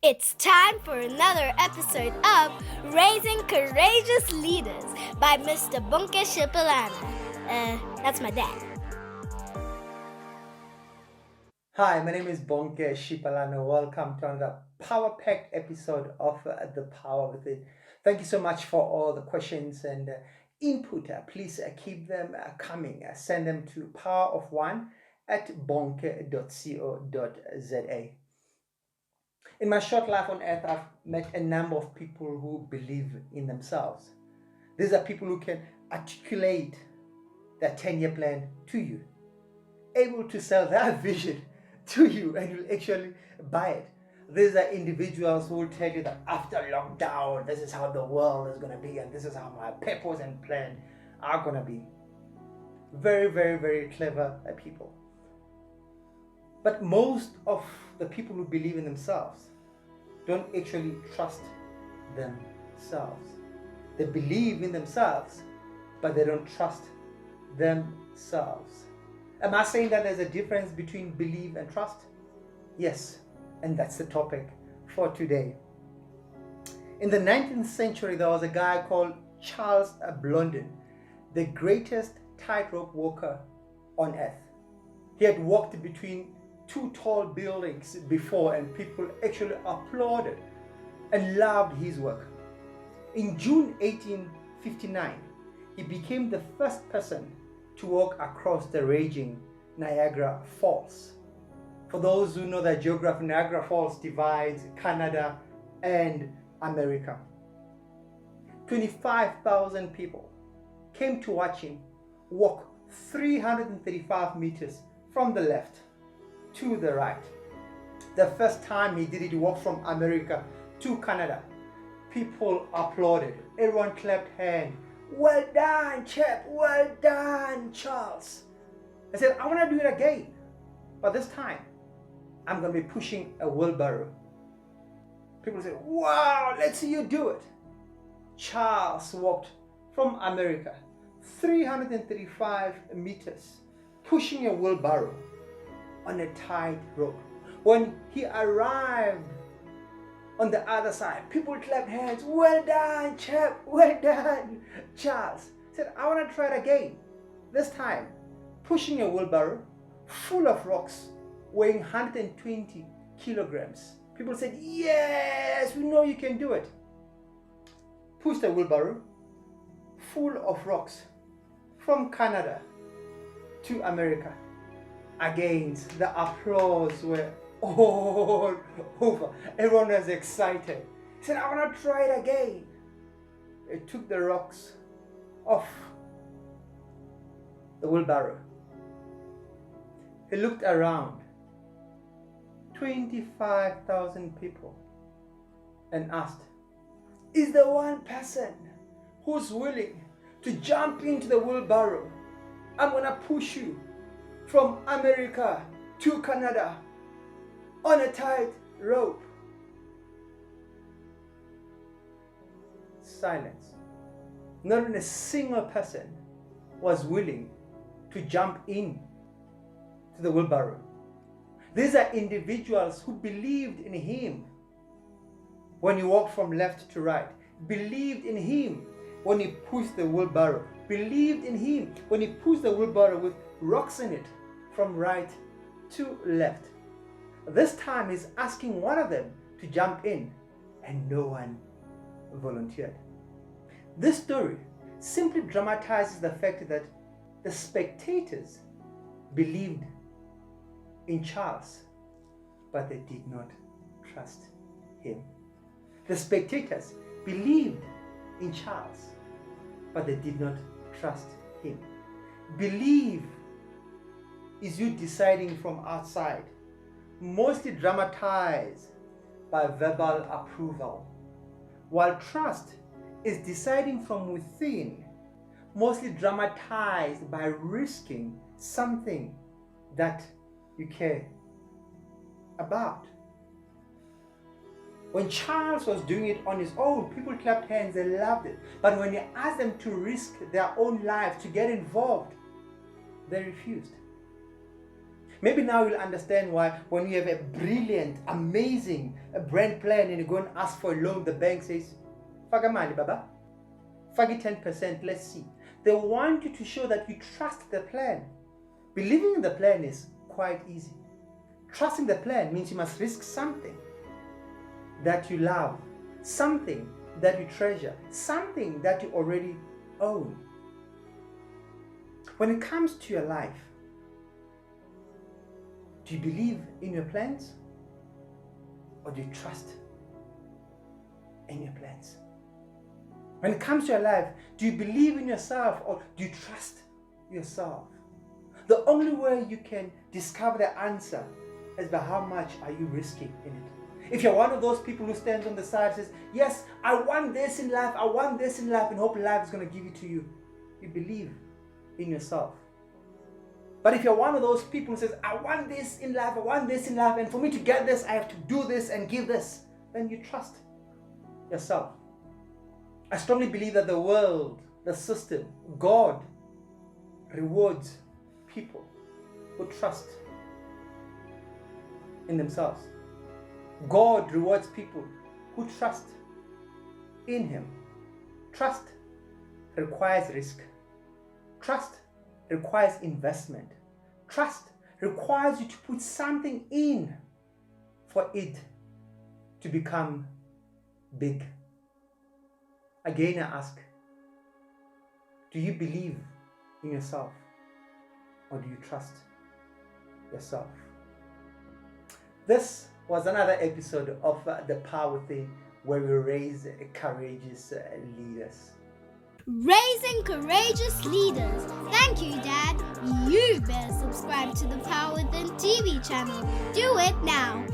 It's time for another episode of Raising Courageous Leaders by Mr. Bonnke Shipalana. That's my dad. Hi, my name is Bonnke Shipalana. Welcome to another power-packed episode of The Power Within. Thank you so much for all the questions and input. Please keep them coming. Send them to powerof1@bonnke.co.za. In my short life on earth, I've met a number of people who believe in themselves. These are people who can articulate their 10-year plan to you, able to sell their vision to you, and you'll actually buy it. These are individuals who will tell you that after lockdown, this is how the world is going to be, and this is how my purpose and plan are going to be. Very, very, very clever people. But most of the people who believe in themselves don't actually trust themselves. They believe in themselves, but they don't trust themselves. Am I saying that there's a difference between belief and trust? Yes, and that's the topic for today. In the 19th century, there was a guy called Charles Blondin, the greatest tightrope walker on earth. He had walked between two tall buildings before, and people actually applauded and loved his work. In June 1859, he became the first person to walk across the raging Niagara Falls. For those who know the geography, Niagara Falls divides Canada and America. 25,000 people came to watch him walk 335 meters from the left to the right. The first time he did it, he walked from America to Canada. People applauded. Everyone clapped hands. Well done, chap. Well done, Charles. I said, I want to do it again. But this time, I'm going to be pushing a wheelbarrow. People said, wow, let's see you do it. Charles walked from America 335 meters, pushing a wheelbarrow on a tight rope. When he arrived on the other side, people clapped hands. Well done, chap. Well done, Charles. Said, I want to try it again. This time, pushing a wheelbarrow full of rocks weighing 120 kilograms. People said, yes, we know you can do it. Pushed a wheelbarrow full of rocks from Canada to America. Again, the applause were all over. Everyone was excited. He said, I want to try it again. He took the rocks off the wheelbarrow. He looked around, 25,000 people, and asked, is there one person who's willing to jump into the wheelbarrow? I'm going to push you from America to Canada on a tight rope. Silence. Not even a single person was willing to jump in to the wheelbarrow. These are individuals who believed in him when he walked from left to right, believed in him when he pushed the wheelbarrow, believed in him when he pushed the wheelbarrow with rocks in it from right to left. This time he's asking one of them to jump in, and no one volunteered. This story simply dramatizes the fact that the spectators believed in Charles, but they did not trust him. The spectators believed in Charles, but they did not trust him. Believe is you deciding from outside, mostly dramatized by verbal approval, while trust is deciding from within, mostly dramatized by risking something that you care about. When Charles was doing it on his own, people clapped hands, they loved it. But when he asked them to risk their own lives to get involved, they refused. Maybe now you'll understand why when you have a brilliant, amazing brand plan and you go and ask for a loan, the bank says, "Faga mali, baba. Fagi 10%, let's see." They want you to show that you trust the plan. Believing in the plan is quite easy. Trusting the plan means you must risk something that you love, something that you treasure, something that you already own. When it comes to your life, do you believe in your plans or do you trust in your plans? When it comes to your life, do you believe in yourself or do you trust yourself? The only way you can discover the answer is by how much are you risking in it. If you're one of those people who stands on the side and says, "Yes, I want this in life, I want this in life," and hope life is going to give it to you, you believe in yourself. But if you're one of those people who says, "I want this in life, I want this in life, and for me to get this, I have to do this and give this," then you trust yourself. I strongly believe that the world, the system, God rewards people who trust in themselves. God rewards people who trust in Him. Trust requires risk. Trust requires investment. Trust requires you to put something in for it to become big. Again, I ask, do you believe in yourself or do you trust yourself? This was another episode of The Power Within, where we raise courageous leaders. Raising courageous leaders. Thank you, Dad. You better subscribe to the Power Within TV channel. Do it now.